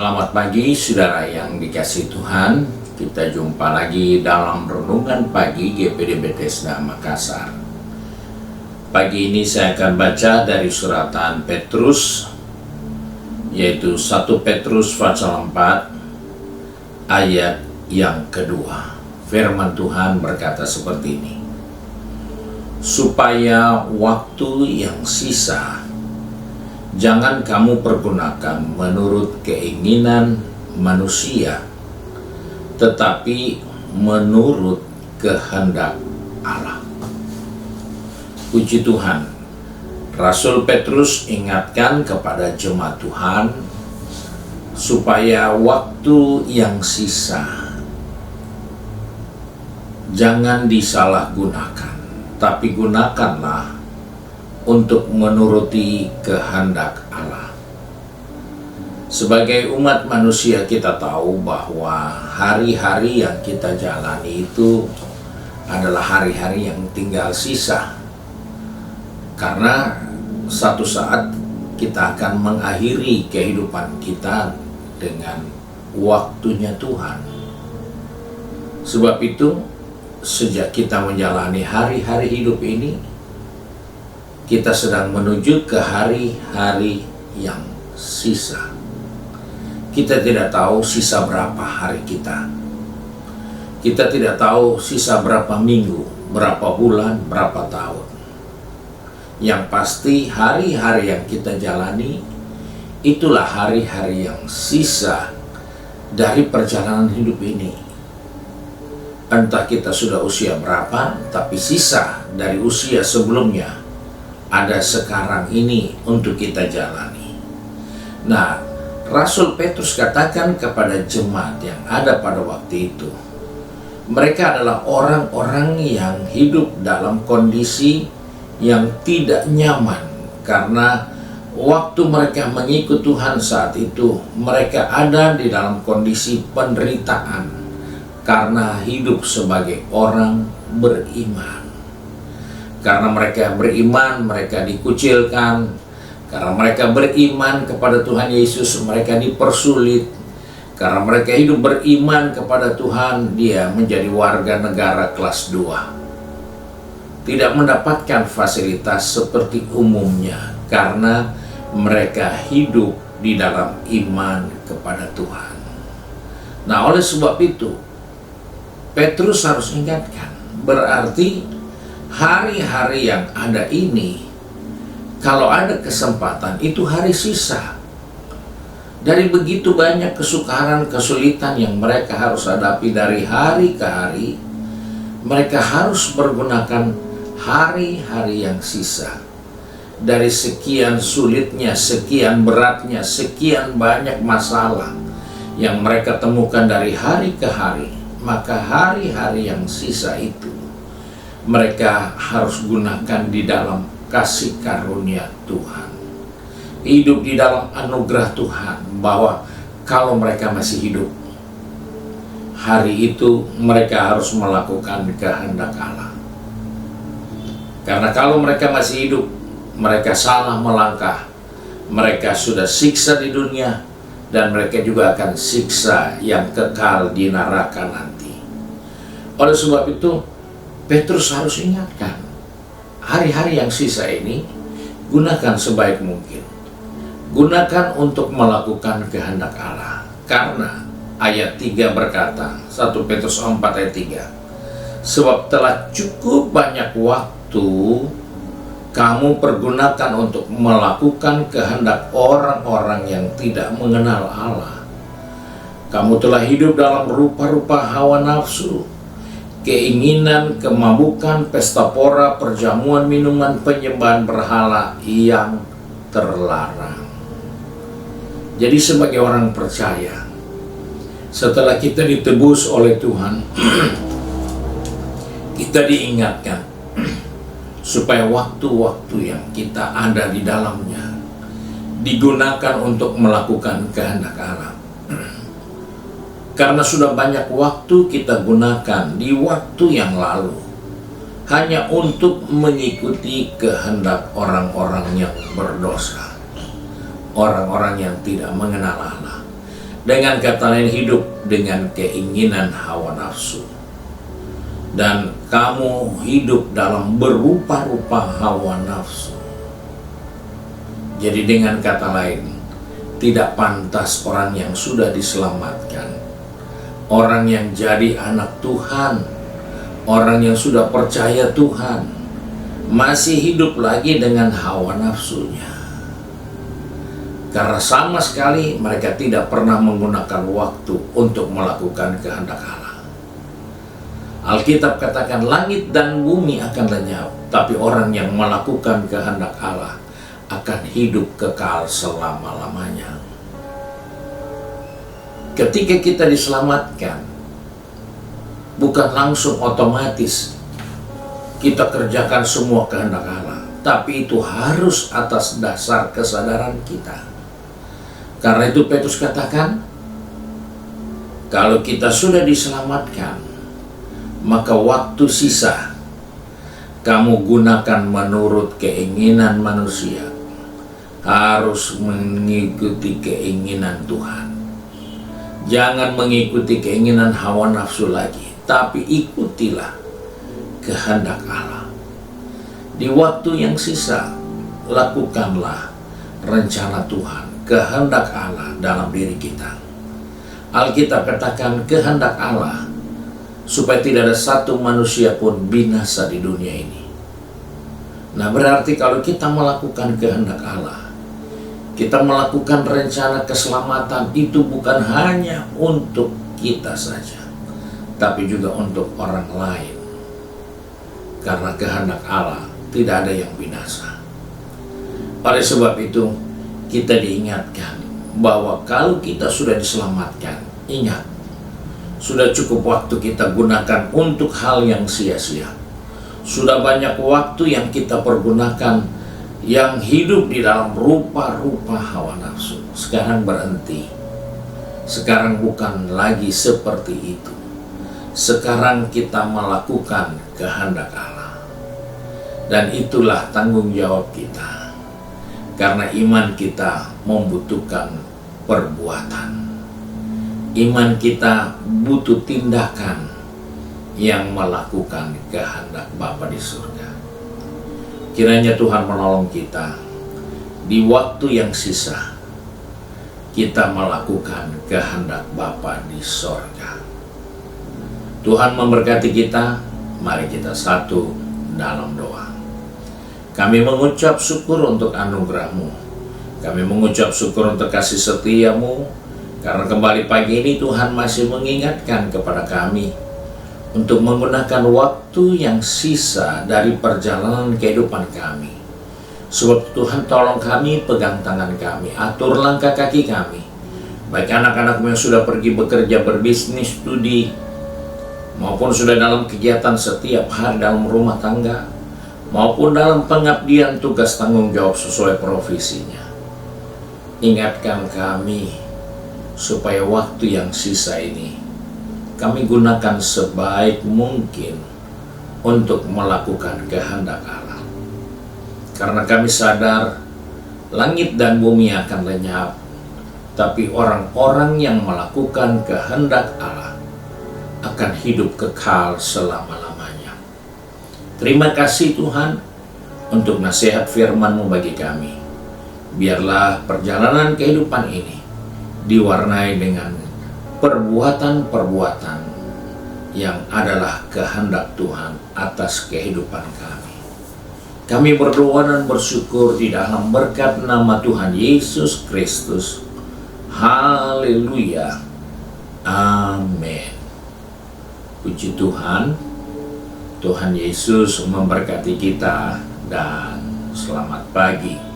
Selamat pagi saudara yang dikasihi Tuhan. Kita jumpa lagi dalam renungan pagi GPD Bethesda Makassar. Pagi ini saya akan baca dari suratan Petrus, yaitu 1 Petrus pasal 4 ayat yang kedua. Firman Tuhan berkata seperti ini: supaya waktu yang sisa jangan kamu pergunakan menurut keinginan manusia, tetapi menurut kehendak Allah. Puji Tuhan, Rasul Petrus ingatkan kepada jemaat Tuhan supaya waktu yang sisa jangan disalahgunakan, tapi gunakanlah untuk menuruti kehendak Allah. Sebagai umat manusia, kita tahu bahwa hari-hari yang kita jalani itu adalah hari-hari yang tinggal sisa, karena satu saat kita akan mengakhiri kehidupan kita dengan waktunya Tuhan. Sebab itu, sejak kita menjalani hari-hari hidup ini, kita sedang menuju ke hari-hari yang sisa. Kita tidak tahu sisa berapa hari kita. Kita tidak tahu sisa berapa minggu, berapa bulan, berapa tahun. Yang pasti hari-hari yang kita jalani, itulah hari-hari yang sisa dari perjalanan hidup ini. Entah kita sudah usia berapa, tapi sisa dari usia sebelumnya ada sekarang ini untuk kita jalani. Nah, Rasul Petrus katakan kepada jemaat yang ada pada waktu itu, mereka adalah orang-orang yang hidup dalam kondisi yang tidak nyaman, karena waktu mereka mengikut Tuhan saat itu, mereka ada di dalam kondisi penderitaan karena hidup sebagai orang beriman. Karena mereka beriman, mereka dikucilkan. Karena mereka beriman kepada Tuhan Yesus, mereka dipersulit. Karena mereka hidup beriman kepada Tuhan, dia menjadi warga negara kelas 2. Tidak mendapatkan fasilitas seperti umumnya, karena mereka hidup di dalam iman kepada Tuhan. Nah, oleh sebab itu, Petrus harus ingatkan, berarti hari-hari yang ada ini, kalau ada kesempatan, itu hari sisa. Dari begitu banyak kesukaran, kesulitan yang mereka harus hadapi dari hari ke hari, mereka harus menggunakan hari-hari yang sisa. Dari sekian sulitnya, sekian beratnya, sekian banyak masalah yang mereka temukan dari hari ke hari, maka hari-hari yang sisa itu mereka harus gunakan di dalam kasih karunia Tuhan. Hidup di dalam anugerah Tuhan, bahwa kalau mereka masih hidup, hari itu mereka harus melakukan kehendak Allah. Karena kalau mereka masih hidup, mereka salah melangkah, mereka sudah siksa di dunia, dan mereka juga akan siksa yang kekal di neraka nanti. Oleh sebab itu, Petrus harus ingatkan, hari-hari yang sisa ini gunakan sebaik mungkin. Gunakan untuk melakukan kehendak Allah. Karena ayat 3 berkata, 1 Petrus 4 ayat 3, sebab telah cukup banyak waktu kamu pergunakan untuk melakukan kehendak orang-orang yang tidak mengenal Allah. Kamu telah hidup dalam rupa-rupa hawa nafsu, keinginan, kemabukan, pesta pora, perjamuan, minuman, penyembahan berhala yang terlarang. Jadi sebagai orang percaya, setelah kita ditebus oleh Tuhan, kita diingatkan supaya waktu-waktu yang kita ada di dalamnya digunakan untuk melakukan kehendak Allah. Karena sudah banyak waktu kita gunakan di waktu yang lalu hanya untuk mengikuti kehendak orang-orang yang berdosa, orang-orang yang tidak mengenal Allah. Dengan kata lain, hidup dengan keinginan hawa nafsu. Dan kamu hidup dalam berupa-rupa hawa nafsu. Jadi dengan kata lain, tidak pantas orang yang sudah diselamatkan, orang yang jadi anak Tuhan, orang yang sudah percaya Tuhan, masih hidup lagi dengan hawa nafsunya. Karena sama sekali mereka tidak pernah menggunakan waktu untuk melakukan kehendak Allah. Alkitab katakan langit dan bumi akan lenyap, tapi orang yang melakukan kehendak Allah akan hidup kekal selama-lamanya. Ketika kita diselamatkan, bukan langsung otomatis kita kerjakan semua kehendak Allah, tapi itu harus atas dasar kesadaran kita. Karena itu Petrus katakan, kalau kita sudah diselamatkan, maka waktu sisa kamu gunakan menurut keinginan manusia, harus mengikuti keinginan Tuhan. Jangan mengikuti keinginan hawa nafsu lagi, tapi ikutilah kehendak Allah. Di waktu yang sisa, lakukanlah rencana Tuhan, kehendak Allah dalam diri kita. Alkitab katakan kehendak Allah supaya tidak ada satu manusia pun binasa di dunia ini. Nah, berarti kalau kita melakukan kehendak Allah, kita melakukan rencana keselamatan, itu bukan hanya untuk kita saja, tapi juga untuk orang lain. Karena kehendak Allah tidak ada yang binasa. Oleh sebab itu, kita diingatkan bahwa kalau kita sudah diselamatkan, ingat, sudah cukup waktu kita gunakan untuk hal yang sia-sia. Sudah banyak waktu yang kita pergunakan yang hidup di dalam rupa-rupa hawa nafsu. Sekarang berhenti. Sekarang bukan lagi seperti itu. Sekarang kita melakukan kehendak Allah. Dan itulah tanggung jawab kita. Karena iman kita membutuhkan perbuatan. Iman kita butuh tindakan yang melakukan kehendak Bapa di surga. Kiranya Tuhan menolong kita di waktu yang sisa, kita melakukan kehendak Bapa di surga. Tuhan memberkati kita. Mari kita satu dalam doa. Kami mengucap syukur untuk anugerah-Mu. Kami mengucap syukur untuk kasih setia-Mu. Karena kembali pagi ini Tuhan masih mengingatkan kepada kami untuk menggunakan waktu yang sisa dari perjalanan kehidupan kami. Sebab Tuhan tolong kami, pegang tangan kami, atur langkah kaki kami. Baik anak-anakmu yang sudah pergi bekerja, berbisnis, studi, maupun sudah dalam kegiatan setiap hari dalam rumah tangga, maupun dalam pengabdian tugas tanggung jawab sesuai profesinya. Ingatkan kami, supaya waktu yang sisa ini kami gunakan sebaik mungkin untuk melakukan kehendak Allah. Karena kami sadar langit dan bumi akan lenyap, tapi orang-orang yang melakukan kehendak Allah akan hidup kekal selama-lamanya. Terima kasih Tuhan untuk nasihat firman-Mu bagi kami. Biarlah perjalanan kehidupan ini diwarnai dengan perbuatan-perbuatan yang adalah kehendak Tuhan atas kehidupan kami. Kami berdoa dan bersyukur di dalam berkat nama Tuhan Yesus Kristus. Haleluya. Amin. Puji Tuhan. Tuhan Yesus memberkati kita dan selamat pagi.